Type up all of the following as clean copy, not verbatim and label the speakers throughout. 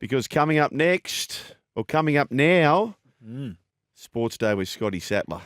Speaker 1: Because coming up now, Sports Day with Scotty Sattler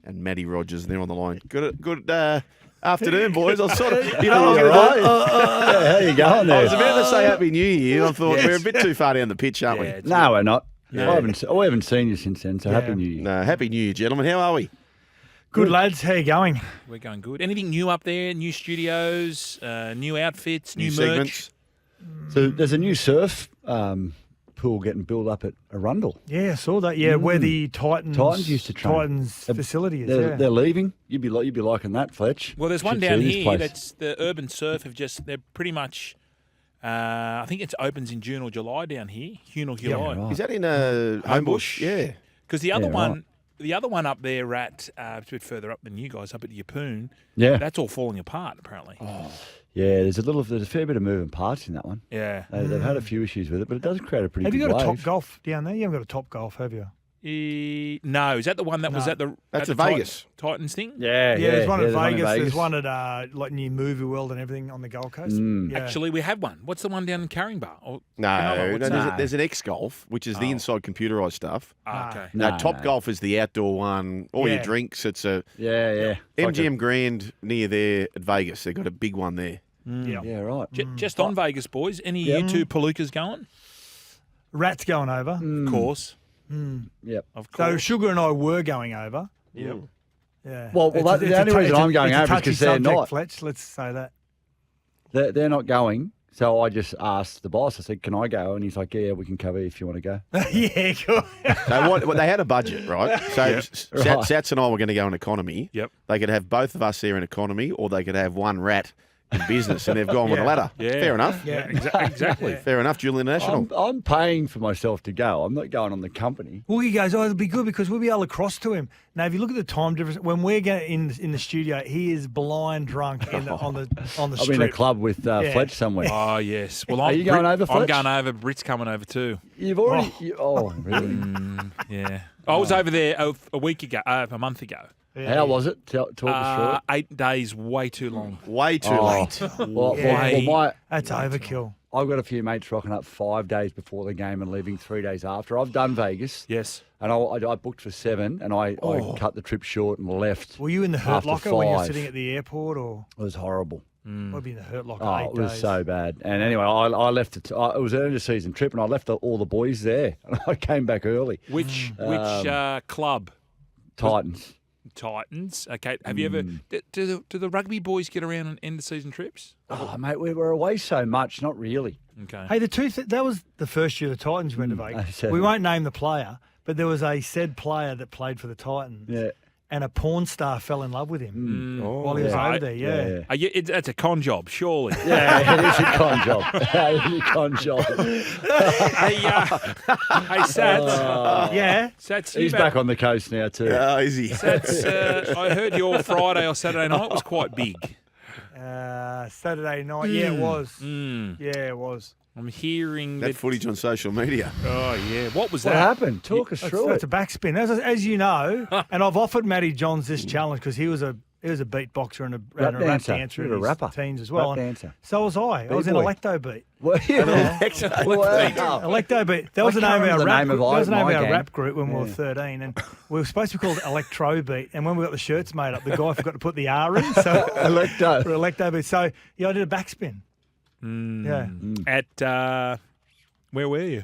Speaker 1: and Matty Rogers. They're on the line. Good afternoon, boys. I was sort of, you know,
Speaker 2: how you going there?
Speaker 1: I was about to say Happy New Year. I thought we're a bit too far down the pitch, aren't we?
Speaker 2: No, we're not.
Speaker 1: Yeah.
Speaker 2: I haven't seen you since then, so Happy New Year.
Speaker 1: No, Happy New Year, gentlemen. How are we?
Speaker 3: Good, lads. How you going?
Speaker 4: We're going good. Anything new up there? New studios, new outfits, new merch?
Speaker 1: Segments?
Speaker 2: So there's a new surf pool getting built up at Arundel.
Speaker 3: Yeah, I saw that. Yeah, where the Titans
Speaker 2: used to train.
Speaker 3: Titans facility is.
Speaker 2: They're leaving. You'd be liking that, Fletch.
Speaker 4: Well, there's one
Speaker 2: Should
Speaker 4: down
Speaker 2: see this
Speaker 4: here
Speaker 2: place.
Speaker 4: that's the Urban Surf they're pretty much, I think it opens in June or July down here, Huonal Hill High.
Speaker 2: right.
Speaker 1: Is that in Homebush? Yeah.
Speaker 4: Because the other
Speaker 2: Yeah,
Speaker 4: one,
Speaker 2: right.
Speaker 4: the other one up there at a bit further up than you guys, up at Yeppoon,
Speaker 2: Yeah.
Speaker 4: that's all falling apart apparently.
Speaker 2: Yeah, there's a fair bit of moving parts in that one.
Speaker 4: Yeah.
Speaker 2: They've had a few issues with it, but it does create a pretty
Speaker 3: Have
Speaker 2: big
Speaker 3: you got a
Speaker 2: wave.
Speaker 3: Top Golf down there? You haven't got a Top Golf, have you?
Speaker 4: No, is that the one that was
Speaker 3: No.
Speaker 4: at the
Speaker 1: That's
Speaker 4: at
Speaker 1: at
Speaker 4: the
Speaker 1: Vegas.
Speaker 4: Titans thing?
Speaker 2: Yeah,
Speaker 3: there's one at
Speaker 2: there's
Speaker 3: Vegas. There's one at like near Movie World and everything on the Gold Coast. Yeah.
Speaker 4: Actually, we have one. What's the one down in Caringbah?
Speaker 1: No,
Speaker 4: what's that?
Speaker 1: there's an X Golf, which is the inside computerised stuff.
Speaker 4: Okay.
Speaker 1: No, Top Golf is the outdoor one. All your
Speaker 3: Yeah.
Speaker 1: drinks. It's a
Speaker 2: Yeah.
Speaker 1: MGM Grand near there at Vegas. They've got a big one there.
Speaker 3: Yeah.
Speaker 2: Yeah, right.
Speaker 4: Just on Vegas, boys. Any you two Palookas going?
Speaker 3: Rats going over.
Speaker 4: Of course.
Speaker 2: Yep.
Speaker 4: Of
Speaker 3: So
Speaker 4: course.
Speaker 3: Sugar and I were going over.
Speaker 4: Yep.
Speaker 3: Yeah.
Speaker 2: Well,
Speaker 3: It's
Speaker 2: the only reason I'm going over is
Speaker 3: touchy
Speaker 2: 'cause they're
Speaker 3: subject,
Speaker 2: not.
Speaker 3: Fletch, let's say that.
Speaker 2: They're not going, so I just asked the boss. I said, "Can I go?" And he's like, "Yeah, we can cover you if you want to go."
Speaker 3: Yeah, cool.
Speaker 1: So what they had a budget, right? So
Speaker 2: Right.
Speaker 1: Sats and I were going to go in economy.
Speaker 4: Yep.
Speaker 1: They could have both of us there in economy, or they could have one rat in business, and they've gone with a ladder.
Speaker 4: Yeah.
Speaker 1: Fair enough.
Speaker 3: Yeah.
Speaker 4: Exactly.
Speaker 1: Fair enough, Julian National.
Speaker 2: I'm paying for myself to go. I'm not going on the company.
Speaker 3: Well, he goes, it'll be good because we'll be able to cross to him. Now, if you look at the time difference, when we're in the studio, he is blind drunk on the
Speaker 2: I'm
Speaker 3: strip.
Speaker 2: in a club with Fletch somewhere.
Speaker 4: Oh, yes. Well,
Speaker 2: Are you going over,
Speaker 4: I'm
Speaker 2: Fletch?
Speaker 4: going over. Brit's coming over too.
Speaker 2: You've already. Really?
Speaker 4: Yeah. I was over there a week ago, a month ago.
Speaker 2: How was it? Talk us
Speaker 4: 8 days, way too long.
Speaker 1: Way too late.
Speaker 2: through it. Well,
Speaker 4: Yeah.
Speaker 3: That's overkill.
Speaker 2: I've got a few mates rocking up 5 days before the game and leaving 3 days after. I've done Vegas.
Speaker 4: Yes.
Speaker 2: And I booked for 7 and I cut the trip short and left.
Speaker 3: Were you in the hurt
Speaker 2: After
Speaker 3: locker when you're
Speaker 2: 5.
Speaker 3: sitting at the airport, or
Speaker 2: It was horrible.
Speaker 3: would be in the hurt locker?
Speaker 2: Oh,
Speaker 3: 8
Speaker 2: it was
Speaker 3: days?
Speaker 2: so bad. And anyway, I left it. It was an end of season trip, and I left all the boys there. And I came back early.
Speaker 4: Which club?
Speaker 2: Titans.
Speaker 4: Titans. Okay. Have you ever? Do the rugby boys get around on end of season trips?
Speaker 2: Oh, mate, we were away so much. Not really.
Speaker 4: Okay.
Speaker 3: Hey, that was the first year the Titans went to Vegas.
Speaker 2: so-
Speaker 3: We won't name the player, but there was a said player that played for the Titans.
Speaker 2: Yeah.
Speaker 3: And a porn star fell in love with him while he was
Speaker 4: yeah.
Speaker 3: over there. Yeah.
Speaker 4: That's a con job, surely.
Speaker 2: Yeah, it is a con job. It is a con job.
Speaker 4: Hey, Sats.
Speaker 3: Yeah.
Speaker 4: Sats,
Speaker 2: He's back on the coast now too.
Speaker 1: Oh, is he?
Speaker 4: Sats, I heard your Friday or Saturday night was quite big.
Speaker 3: Saturday night. Yeah, it was. Yeah, it was.
Speaker 4: I'm hearing
Speaker 1: That footage on social media.
Speaker 4: Oh yeah, what was
Speaker 2: What
Speaker 4: that?
Speaker 2: happened? Talk us through
Speaker 3: That's
Speaker 2: it.
Speaker 3: a backspin. As you know, and I've offered Matty Johns this challenge because he was a beatboxer and a rap
Speaker 2: dancer.
Speaker 3: dancer
Speaker 2: You
Speaker 3: in
Speaker 2: were a
Speaker 3: his
Speaker 2: rapper.
Speaker 3: teens as well.
Speaker 2: Rap
Speaker 3: And
Speaker 2: dancer.
Speaker 3: So was I. I was in
Speaker 2: B-boy.
Speaker 3: Electo Beat.
Speaker 2: Wow.
Speaker 3: Electo Beat. That was the
Speaker 2: I
Speaker 3: name
Speaker 2: can't
Speaker 3: of our
Speaker 2: remember the
Speaker 3: rap
Speaker 2: name
Speaker 3: group.
Speaker 2: of
Speaker 3: That was the name
Speaker 2: my
Speaker 3: of our
Speaker 2: gang.
Speaker 3: rap group when we were 13, and we were supposed to be called Electro Beat. And when we got the shirts made up, the guy forgot to put the R in. So
Speaker 2: Electo.
Speaker 3: for Electo Beat. So yeah, I did a backspin. Yeah.
Speaker 4: At where were you?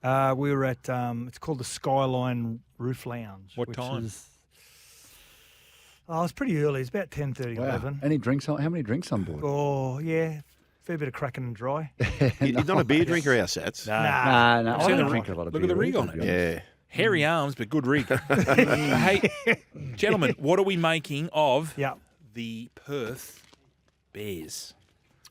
Speaker 3: We were at it's called the Skyline Roof Lounge.
Speaker 4: What
Speaker 3: which
Speaker 4: time?
Speaker 3: Is, it was pretty early. It's about 10:30,
Speaker 2: Wow.
Speaker 3: 11.
Speaker 2: Any drinks on? How many drinks on board?
Speaker 3: Oh yeah, fair bit of cracking and dry.
Speaker 1: You're not a beer drinker, our Sats.
Speaker 3: Nah.
Speaker 2: No,
Speaker 3: I've
Speaker 2: I
Speaker 3: seen
Speaker 2: don't
Speaker 3: the
Speaker 2: drink a lot of
Speaker 4: look at
Speaker 2: beer.
Speaker 4: the rig on
Speaker 2: to be
Speaker 4: it.
Speaker 2: honest.
Speaker 1: Yeah.
Speaker 4: Hairy arms, but good rig. Hey, gentlemen, what are we making of
Speaker 3: Yeah.
Speaker 4: the Perth Bears?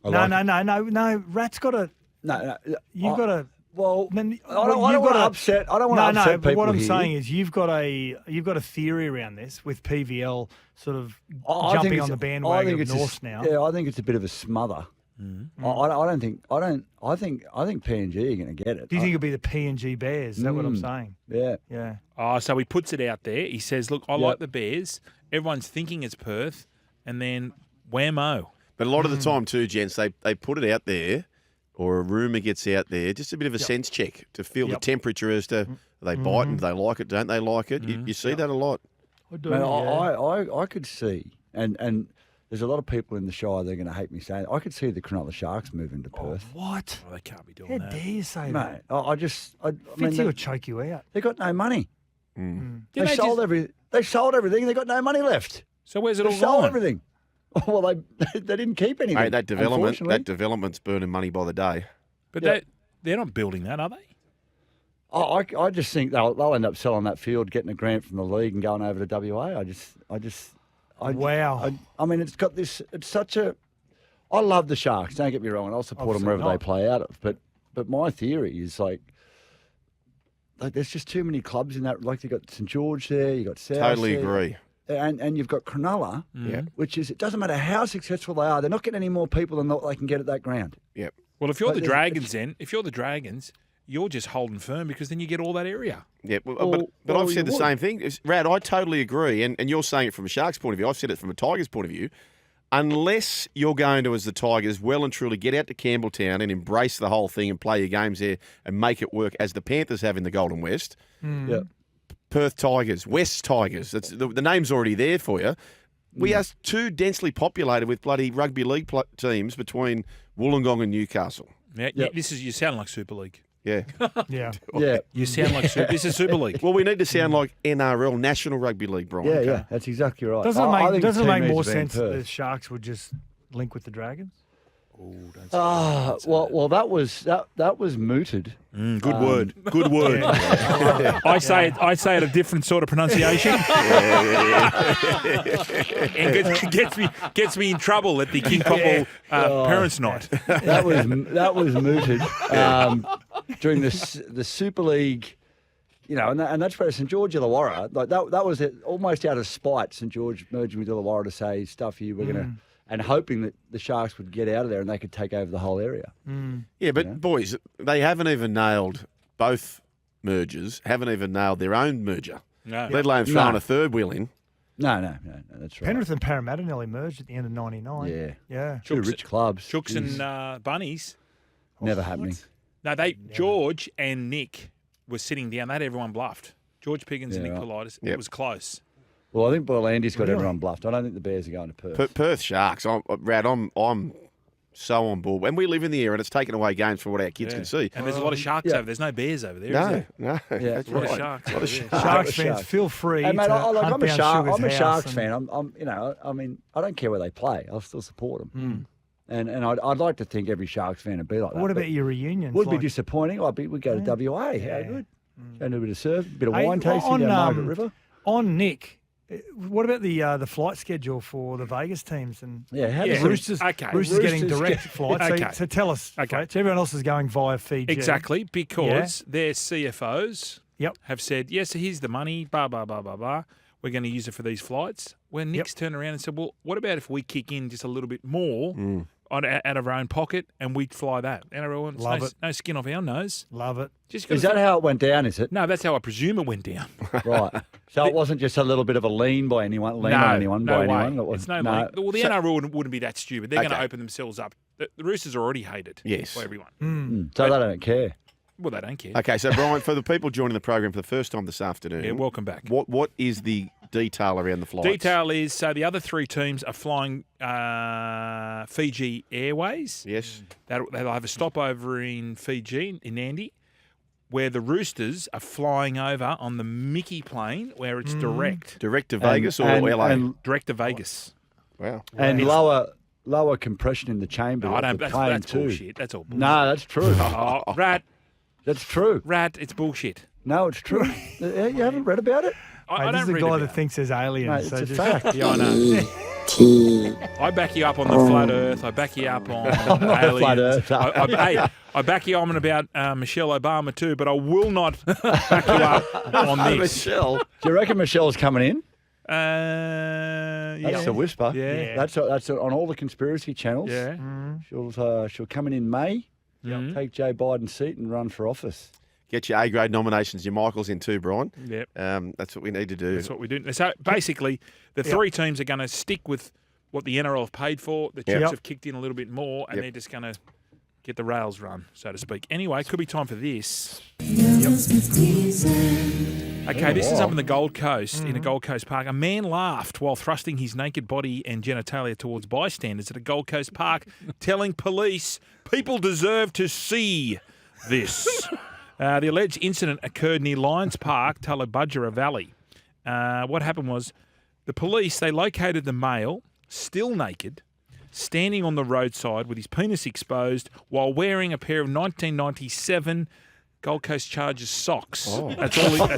Speaker 2: I
Speaker 3: No,
Speaker 2: like it.
Speaker 3: no. Rat's got to.
Speaker 2: No.
Speaker 3: You've got to.
Speaker 2: Well,
Speaker 3: Then,
Speaker 2: I don't want to upset. I don't want to
Speaker 3: No,
Speaker 2: upset
Speaker 3: but
Speaker 2: people
Speaker 3: what I'm
Speaker 2: here.
Speaker 3: saying is you've got a theory around this with PVL sort of
Speaker 2: I think
Speaker 3: jumping
Speaker 2: it's-
Speaker 3: on the
Speaker 2: I
Speaker 3: bandwagon
Speaker 2: think
Speaker 3: of
Speaker 2: it's a-
Speaker 3: North now.
Speaker 2: Yeah, I think it's a bit of a smother. I think P&G are going to get it.
Speaker 3: Do you think it'll be the P&G Bears? Is that what I'm saying?
Speaker 2: Yeah.
Speaker 3: Yeah.
Speaker 4: Oh, so he puts it out there. He says, look, I like the Bears. Everyone's thinking it's Perth. And then whammo.
Speaker 1: But a lot of the time too, gents, they put it out there or a rumour gets out there, just a bit of a sense check to feel the temperature as to are they biting, do they like it, don't they like it? You see that a lot.
Speaker 3: I do.
Speaker 2: Man,
Speaker 3: yeah.
Speaker 2: I could see, and there's a lot of people in the Shire that are going to hate me saying it. I could see the Cronulla Sharks moving to Perth.
Speaker 3: What?
Speaker 4: Oh, they can't be doing
Speaker 3: How
Speaker 4: that.
Speaker 3: dare you say
Speaker 2: Mate,
Speaker 3: that?
Speaker 2: I mean,
Speaker 3: Fitzy will choke you out.
Speaker 2: they got no money.
Speaker 4: Didn't
Speaker 2: They sold everything. They got no money left.
Speaker 4: So where's it
Speaker 2: They
Speaker 4: all
Speaker 2: sold
Speaker 4: gone?
Speaker 2: everything. Well, they didn't keep anything.
Speaker 1: Mate, that
Speaker 2: unfortunately.
Speaker 1: development's burning money by the day.
Speaker 4: But
Speaker 2: Yeah.
Speaker 4: they're not building that, are they?
Speaker 2: I just think they'll end up selling that field, getting a grant from the league, and going over to WA.
Speaker 3: Wow.
Speaker 2: I mean, it's got this. It's such a. I love the Sharks. Don't get me wrong, and I'll support them
Speaker 3: Obviously
Speaker 2: wherever they
Speaker 3: not.
Speaker 2: play out of. But my theory is like there's just too many clubs in that. Like you got St George there, you got South.
Speaker 1: Totally
Speaker 2: there,
Speaker 1: agree.
Speaker 2: And you've got Cronulla,
Speaker 1: Yeah.
Speaker 2: which is it doesn't matter how successful they are, they're not getting any more people than what they can get at that ground.
Speaker 1: Yep.
Speaker 4: Well, if you're
Speaker 2: But
Speaker 4: the
Speaker 2: there's-
Speaker 4: Dragons, you're just holding firm because then you get all that area.
Speaker 1: Yeah, but
Speaker 2: Well,
Speaker 1: I've said
Speaker 2: you
Speaker 1: the
Speaker 2: would.
Speaker 1: same thing. Rad, I totally agree. And you're saying it from a Sharks point of view. I've said it from a Tigers point of view. Unless you're going to, as the Tigers, well and truly get out to Campbelltown and embrace the whole thing and play your games there and make it work as the Panthers have in the Golden West.
Speaker 2: Yeah.
Speaker 1: Perth Tigers, West Tigers. That's the name's already there for you. We are too densely populated with bloody rugby league teams between Wollongong and Newcastle.
Speaker 4: Yeah,
Speaker 2: Yep.
Speaker 4: you sound like Super League.
Speaker 1: Yeah.
Speaker 3: Yeah.
Speaker 2: Yeah.
Speaker 4: You sound like this is Super League.
Speaker 1: Well, we need to sound like NRL, National Rugby League, Brian.
Speaker 2: Yeah, yeah, that's exactly right.
Speaker 3: Doesn't it
Speaker 2: I
Speaker 3: make,
Speaker 2: think the
Speaker 3: doesn't it
Speaker 2: team
Speaker 3: make
Speaker 2: needs
Speaker 3: more
Speaker 2: to be in
Speaker 3: sense that the
Speaker 2: Perth.
Speaker 3: Sharks would just link with the Dragons?
Speaker 2: Well, that was mooted.
Speaker 4: Good word. Good word. I say it a different sort of pronunciation. And gets me in trouble at the King Popple Parents' Night.
Speaker 2: That was mooted during the Super League. You know, and that's where St George Illawarra, like that was it, almost out of spite. St George merging with Illawarra to say stuff here. We're gonna and hoping that the Sharks would get out of there and they could take over the whole area.
Speaker 1: Yeah, but boys, they haven't even nailed both mergers, haven't even nailed their own merger,
Speaker 4: No.
Speaker 1: let alone throwing
Speaker 2: No.
Speaker 1: a third wheel in.
Speaker 2: No, that's right.
Speaker 3: Penrith and Parramatta nearly merged at the end of '99.
Speaker 2: Yeah.
Speaker 3: Yeah.
Speaker 2: Two rich clubs.
Speaker 4: Chooks
Speaker 2: Jeez.
Speaker 4: and Bunnies.
Speaker 2: Never happening.
Speaker 4: No, George and Nick were sitting down. They had everyone bluffed. George Piggins and
Speaker 2: Yeah,
Speaker 4: Nick
Speaker 2: right.
Speaker 4: Politis.
Speaker 1: Yep.
Speaker 4: It was close.
Speaker 2: Well, I think Boylandi's got
Speaker 3: Really?
Speaker 2: everyone bluffed. I don't think the Bears are going to Perth.
Speaker 1: Perth Sharks, I'm so on board. When we live in the area and it's taken away games from what our kids
Speaker 4: Yeah.
Speaker 1: can see.
Speaker 4: And there's a lot of sharks
Speaker 2: Yeah.
Speaker 4: over. There's no bears over there. is
Speaker 1: No,
Speaker 4: there?
Speaker 1: no.
Speaker 2: Yeah.
Speaker 1: That's
Speaker 4: A lot of
Speaker 1: right.
Speaker 4: sharks.
Speaker 1: A lot of
Speaker 4: Yeah.
Speaker 1: sharks.
Speaker 3: Sharks
Speaker 2: Sharks.
Speaker 3: fans, feel free
Speaker 2: Hey, mate,
Speaker 3: to
Speaker 2: I'm
Speaker 3: hunt
Speaker 2: a
Speaker 3: down
Speaker 2: Shark.
Speaker 3: Sugar's
Speaker 2: I'm a
Speaker 3: house
Speaker 2: Sharks
Speaker 3: and-
Speaker 2: fan. I mean, I don't care where they play. I'll still support them. And I'd like to think every Sharks fan would be like that.
Speaker 3: What
Speaker 2: but
Speaker 3: about your reunions?
Speaker 2: Would be
Speaker 3: Like-
Speaker 2: disappointing. We'd go to WA.
Speaker 3: Yeah.
Speaker 2: How good. Go and do a bit of surf, a bit of
Speaker 3: Hey,
Speaker 2: wine tasting
Speaker 3: on,
Speaker 2: down Margaret River.
Speaker 3: On Nick, what about the flight schedule for the Vegas teams and
Speaker 2: Yeah, how
Speaker 4: Yeah.
Speaker 2: does it-
Speaker 3: Roosters?
Speaker 4: Okay.
Speaker 3: Roosters getting
Speaker 2: Roosters
Speaker 3: direct
Speaker 2: get-
Speaker 3: flights.
Speaker 4: Okay.
Speaker 3: So tell us,
Speaker 4: Okay.
Speaker 3: Fletch, everyone else is going via Fiji.
Speaker 4: Exactly, because their CFOs
Speaker 3: Yep.
Speaker 4: have said, yes, here's the money, blah, blah, blah, blah, blah. We're going to use it for these flights. When Nick's turned around and said, well, what about if we kick in just a little bit more out of our own pocket and we fly that? NRL, it's
Speaker 3: Love
Speaker 4: no,
Speaker 3: it.
Speaker 4: no skin off our nose.
Speaker 3: Love it.
Speaker 4: Just
Speaker 2: Is that how it went down, is it?
Speaker 4: No, that's how I presume it went down.
Speaker 2: Right. So it wasn't just a little bit of a lean by anyone, on anyone
Speaker 4: no
Speaker 2: by
Speaker 4: way.
Speaker 2: anyone. It was,
Speaker 4: It's no way. Well, the
Speaker 2: So-
Speaker 4: NRL wouldn't be that stupid. They're going to
Speaker 1: Okay.
Speaker 4: open themselves up. The Roosters are already hated
Speaker 1: Yes.
Speaker 4: by everyone.
Speaker 2: So they don't care.
Speaker 4: Well, they don't care.
Speaker 1: Okay, so Brian, for the people joining the program for the first time this afternoon,
Speaker 4: Yeah, welcome back.
Speaker 1: What is the detail around the flights?
Speaker 4: Detail is, so the other three teams are flying Fiji Airways.
Speaker 1: Yes.
Speaker 4: They'll have a stopover in Fiji, in Nandi, where the Roosters are flying over on the Mickey plane, where it's direct
Speaker 1: Direct to Vegas or
Speaker 2: and,
Speaker 1: LA?
Speaker 2: And,
Speaker 4: to Vegas.
Speaker 1: Wow.
Speaker 2: and lower compression in the chamber.
Speaker 4: No, I
Speaker 2: of
Speaker 4: don't.
Speaker 2: the
Speaker 4: That's
Speaker 2: plane too.
Speaker 4: bullshit. That's all bullshit.
Speaker 2: No, that's true.
Speaker 4: Oh, rat,
Speaker 2: That's true.
Speaker 4: it's bullshit.
Speaker 2: No, it's true. You haven't read about it?
Speaker 4: I
Speaker 3: Mate, this
Speaker 4: don't
Speaker 3: is the
Speaker 4: read
Speaker 3: guy
Speaker 4: about
Speaker 3: that
Speaker 4: it.
Speaker 3: thinks there's aliens.
Speaker 2: Mate, it's
Speaker 3: so
Speaker 2: a
Speaker 3: just-
Speaker 2: fact.
Speaker 4: Yeah, I know. I back you up on the flat Earth. I back you up on aliens.
Speaker 2: flat Earth.
Speaker 4: I back you up on about Michelle Obama too, but I will not back you up on this.
Speaker 1: Michelle.
Speaker 2: Do you reckon Michelle's coming in?
Speaker 4: Yeah.
Speaker 2: That's the whisper.
Speaker 4: Yeah.
Speaker 2: That's on all the conspiracy channels.
Speaker 4: Yeah.
Speaker 2: She'll come in May. Take Joe Biden's seat and run for office.
Speaker 1: Get your A-grade nominations, your Michaels in too, Brian.
Speaker 4: Yep.
Speaker 1: That's what we need to do.
Speaker 4: That's what we do. So basically, the three teams are going to stick with what the NRL have paid for. The Chiefs
Speaker 3: Yep.
Speaker 4: have kicked in a little bit more, and
Speaker 1: Yep.
Speaker 4: they're just going to get the rails run, so to speak. Anyway, could be time for this. Okay, this is up in the Gold Coast, in a Gold Coast park. A man laughed while thrusting his naked body and genitalia towards bystanders at a Gold Coast park, telling police people deserve to see this. The alleged incident occurred near Lions Park, Tullabudgera Valley. What happened was the police, they located the male, still naked, standing on the roadside with his penis exposed while wearing a pair of 1997 Gold Coast Chargers socks. Oh. That's all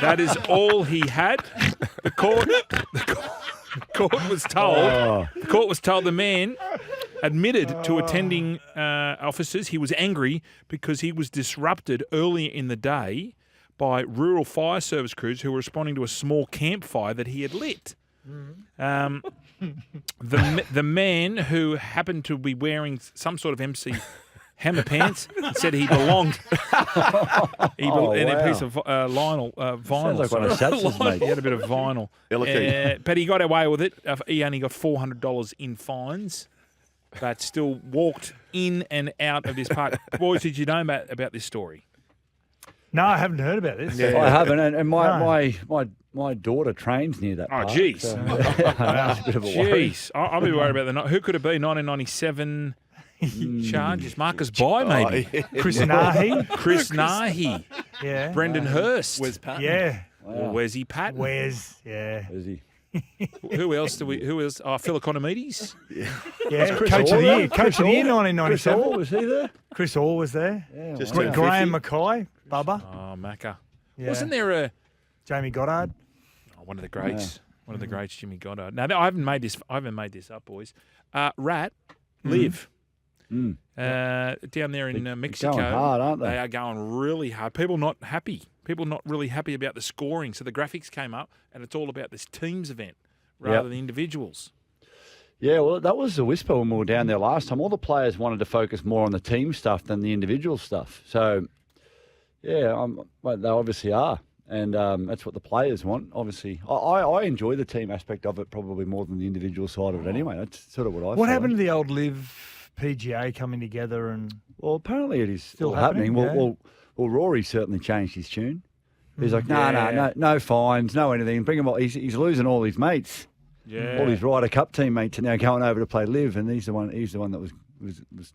Speaker 4: that is all he had. The court was told the man admitted to attending officers. He was angry because he was disrupted earlier in the day by rural fire service crews who were responding to a small campfire that he had lit. The man, who happened to be wearing some sort of MC Hammer pants, said he belonged in a piece of vinyl.
Speaker 2: Sounds like one of Satler's, mate.
Speaker 4: He had a bit of vinyl. But he got away with it. He only got $400 in fines, but still walked in and out of this park. Boys, did you know about this story?
Speaker 3: No, I haven't heard about this.
Speaker 2: Yeah. I haven't, and my daughter trains near that park.
Speaker 4: Oh, jeez.
Speaker 2: So that's a bit of a worry.
Speaker 4: Jeez. I'll be worried about who could it be? 1997 Chargers. Marcus Bai, maybe.
Speaker 3: Chris Nahi.
Speaker 4: Chris Nahi.
Speaker 3: Yeah.
Speaker 4: Brendan Hurst.
Speaker 5: Where's Pat?
Speaker 3: Yeah.
Speaker 4: Or where's he, Pat?
Speaker 3: Where's, yeah.
Speaker 2: Is he?
Speaker 4: Who else? Oh, Phil Economides?
Speaker 3: Yeah,
Speaker 2: Chris
Speaker 3: Coach of the
Speaker 2: Orr
Speaker 3: Year.
Speaker 2: there?
Speaker 3: Coach of the Year,
Speaker 2: Chris Orr,
Speaker 3: 1997.
Speaker 2: was he there?
Speaker 3: Chris Orr was there.
Speaker 2: Yeah,
Speaker 1: Just
Speaker 2: wow.
Speaker 1: turned
Speaker 3: Graham
Speaker 1: 50.
Speaker 3: Mackay, Bubba.
Speaker 4: Oh, Macca.
Speaker 3: Yeah.
Speaker 4: Wasn't there
Speaker 3: Jamie Goddard.
Speaker 4: one of the greats? One of the greats, Jimmy Goddard. Now, I haven't made this up, boys. Rat, LIV. Down there in Mexico,
Speaker 2: going hard, aren't they?
Speaker 4: They are going really hard. People not happy. People not really happy about the scoring. So the graphics came up, and it's all about this teams event rather than individuals.
Speaker 2: Yeah, well, that was the whisper when we were down there last time. All the players wanted to focus more on the team stuff than the individual stuff. So, yeah, well, they obviously are. And that's what the players want, obviously. I enjoy the team aspect of it probably more than the individual side of it anyway. That's sort of what I feel.
Speaker 3: What happened to the old LIV PGA coming together and...
Speaker 2: Well, apparently it is
Speaker 3: Still
Speaker 2: still happening.
Speaker 3: happening,
Speaker 2: Well, Rory certainly changed his tune. He's like, no fines, no anything. Bring him on. He's losing all his mates.
Speaker 4: Yeah.
Speaker 2: All his Ryder Cup teammates are now going over to play LIV, and he's the one that was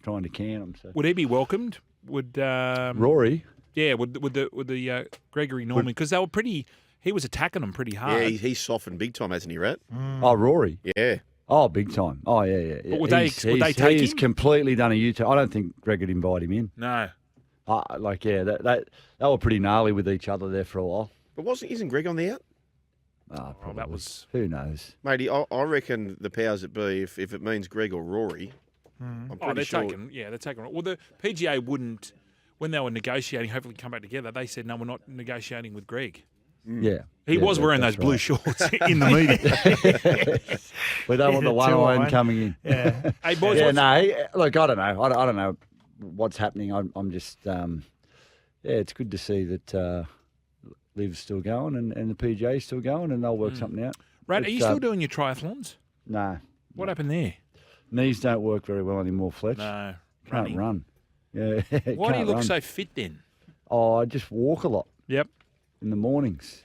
Speaker 2: trying to can them. So.
Speaker 4: Would he be welcomed? Would
Speaker 2: Rory?
Speaker 4: Yeah. Would the Gregory Norman, because they were pretty. He was attacking them pretty hard.
Speaker 1: Yeah, he's softened big time, hasn't he, Rat?
Speaker 2: Oh, Rory.
Speaker 1: Yeah.
Speaker 2: Oh, big time. Oh, yeah.
Speaker 4: But would they take
Speaker 2: He's
Speaker 4: him?
Speaker 2: completely done a U-turn. I don't think Greg would invite him in.
Speaker 4: No.
Speaker 2: They were pretty gnarly with each other there for a while.
Speaker 1: But isn't Greg on the out?
Speaker 2: Oh, probably.
Speaker 4: that was.
Speaker 2: Who knows?
Speaker 1: Matey, I reckon the powers that be, if it means Greg or Rory, I'm pretty
Speaker 4: They're
Speaker 1: sure.
Speaker 4: taking. Yeah, they're taking. Well, the PGA wouldn't. When they were negotiating, hopefully come back together. They said, "No, we're not negotiating with Greg."
Speaker 2: Yeah.
Speaker 4: He was wearing those
Speaker 2: that's
Speaker 4: blue
Speaker 2: right.
Speaker 4: shorts in the meeting.
Speaker 2: We don't want the
Speaker 3: Yeah,
Speaker 2: 101
Speaker 3: 201.
Speaker 2: coming in.
Speaker 3: Yeah.
Speaker 4: Hey, boys,
Speaker 2: Yeah,
Speaker 4: what's-
Speaker 2: look, I don't know. I don't know what's happening. I'm just, it's good to see that LIV's still going and the PGA's still going, and they'll work something out.
Speaker 4: Brad, are
Speaker 2: It's,
Speaker 4: you still doing your triathlons?
Speaker 2: Nah.
Speaker 4: What happened there?
Speaker 2: Knees don't work very well anymore, Fletch.
Speaker 4: No.
Speaker 2: Can't
Speaker 4: running.
Speaker 2: run. Yeah.
Speaker 4: Why do you look
Speaker 2: run.
Speaker 4: so fit then?
Speaker 2: Oh, I just walk a lot
Speaker 4: Yep.
Speaker 2: in the mornings.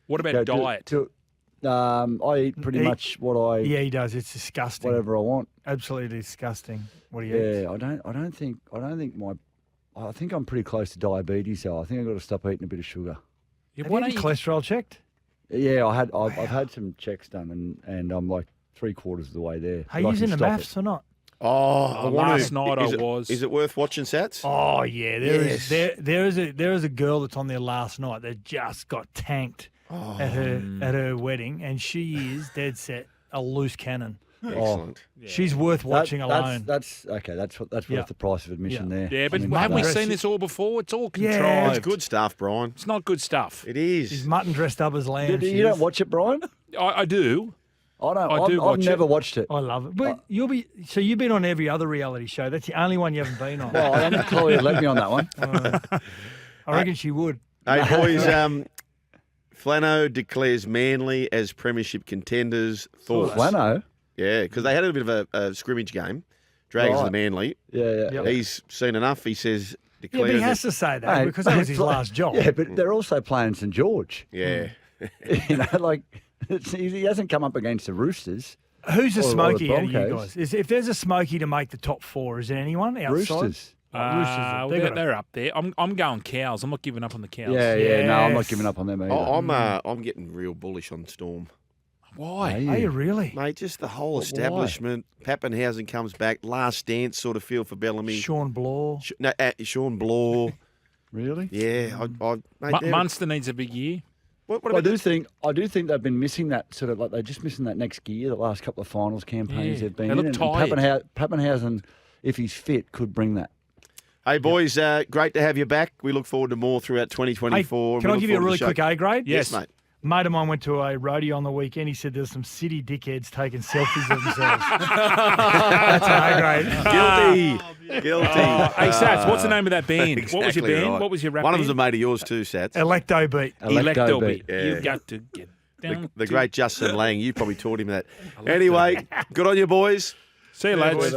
Speaker 4: What about diet?
Speaker 2: I eat pretty
Speaker 3: Eat-
Speaker 2: much what I
Speaker 3: Yeah, he does. It's disgusting.
Speaker 2: whatever I want.
Speaker 3: Absolutely disgusting what he eats.
Speaker 2: Yeah, I think I'm pretty close to diabetes, so I think I've got to stop eating a bit of sugar.
Speaker 4: Yeah,
Speaker 3: Have
Speaker 4: why
Speaker 3: you had
Speaker 4: don't
Speaker 3: your
Speaker 4: you-
Speaker 3: cholesterol checked?
Speaker 2: Yeah, I've had some checks done, and I'm like 3/4 of the way there.
Speaker 3: Are you
Speaker 2: But I can
Speaker 3: using the
Speaker 2: stop
Speaker 3: MAFS or not?
Speaker 1: Oh, I want
Speaker 4: last
Speaker 1: to.
Speaker 4: night
Speaker 1: is
Speaker 4: I
Speaker 1: it,
Speaker 4: was.
Speaker 1: Is it worth watching, Sats?
Speaker 3: Oh yeah,
Speaker 1: Yes.
Speaker 3: there is a girl that's on there last night that just got tanked at her wedding, and she is dead set a loose cannon.
Speaker 1: Excellent.
Speaker 3: She's worth watching alone.
Speaker 2: That's okay. That's worth
Speaker 3: Yeah.
Speaker 2: the price of admission there.
Speaker 4: Yeah, but
Speaker 2: I mean,
Speaker 4: haven't we
Speaker 3: Mutton
Speaker 4: seen
Speaker 3: dress-
Speaker 4: this all before? It's all
Speaker 3: Yeah.
Speaker 4: contrived.
Speaker 1: It's good stuff, Brian.
Speaker 4: It's not good stuff.
Speaker 1: It
Speaker 3: She's
Speaker 1: is.
Speaker 3: mutton dressed up as lamb.
Speaker 2: You
Speaker 3: she
Speaker 2: don't
Speaker 3: is.
Speaker 2: watch it, Brian?
Speaker 4: I do.
Speaker 2: I don't.
Speaker 4: I do
Speaker 2: I've
Speaker 4: watch
Speaker 2: never
Speaker 4: it.
Speaker 2: watched it.
Speaker 3: I love it. But you've been on every other reality show. That's the only one you haven't been on.
Speaker 2: Well, I don't think Chloe would let me on that one.
Speaker 3: I reckon she would.
Speaker 1: Hey, boys, Flano declares Manly as premiership contenders. Thoughts?
Speaker 2: Flano.
Speaker 1: Yeah, because they had a bit of a scrimmage game. Dragons of the
Speaker 2: Right.
Speaker 1: Manly.
Speaker 2: Yeah.
Speaker 3: Yep.
Speaker 1: He's seen enough. He says
Speaker 3: Yeah,
Speaker 1: declared
Speaker 3: but he
Speaker 1: that-
Speaker 3: has to say that
Speaker 2: Mate,
Speaker 3: because that was his
Speaker 2: it's like-
Speaker 3: last job.
Speaker 2: Yeah, but they're also playing St George.
Speaker 1: Yeah.
Speaker 2: You know, like he hasn't come up against the Roosters.
Speaker 3: Who's a
Speaker 2: Or the
Speaker 3: smoky out of you
Speaker 2: Broncos.
Speaker 3: guys? If there's a smoky to make the top 4, is there anyone outside?
Speaker 2: Roosters.
Speaker 3: Oh, Roosters,
Speaker 4: Well,
Speaker 3: they've got a-
Speaker 4: they're up there. I'm going cows. I'm not giving up on the cows.
Speaker 2: Yeah. No, I'm not
Speaker 3: Yes.
Speaker 2: giving up on them either.
Speaker 1: I'm getting real bullish on Storm.
Speaker 4: Why?
Speaker 2: Are you?
Speaker 3: Are you really?
Speaker 1: Mate, just the whole
Speaker 2: Why?
Speaker 1: establishment. Pappenhausen comes back. Last dance sort of feel for Bellamy.
Speaker 3: Sean Blaw.
Speaker 1: Sean Blaw.
Speaker 2: Really?
Speaker 1: Yeah. Mate, they're-
Speaker 4: Munster needs a big year.
Speaker 1: what
Speaker 2: I
Speaker 1: about
Speaker 2: do think they've been missing that sort of like they're just missing that next gear. The last couple of finals campaigns
Speaker 4: Yeah,
Speaker 2: they've been
Speaker 4: they look
Speaker 2: in.
Speaker 4: tired.
Speaker 2: Pappenhausen, if he's fit, could bring that.
Speaker 1: Hey, boys, great to have you back. We look forward to more throughout 2024.
Speaker 3: Hey, can I give you a really quick A grade?
Speaker 1: Yes, mate.
Speaker 3: Mate of mine went to a rodeo on the weekend. He said there's some city dickheads taking selfies of themselves. That's an A grade.
Speaker 1: Guilty.
Speaker 4: Hey, Sats, what's the name of that band? What was your
Speaker 1: Exactly
Speaker 4: band?
Speaker 1: right.
Speaker 4: What was your rap
Speaker 1: One of
Speaker 4: band?
Speaker 1: them's a mate of yours too, Sats.
Speaker 3: Electo beat.
Speaker 4: Electo beat.
Speaker 1: Yeah.
Speaker 4: You got to get down.
Speaker 1: The
Speaker 4: to-
Speaker 1: great Justin Lang. You probably taught him that. Anyway, good on you, boys.
Speaker 4: See you, lads.
Speaker 2: Boys.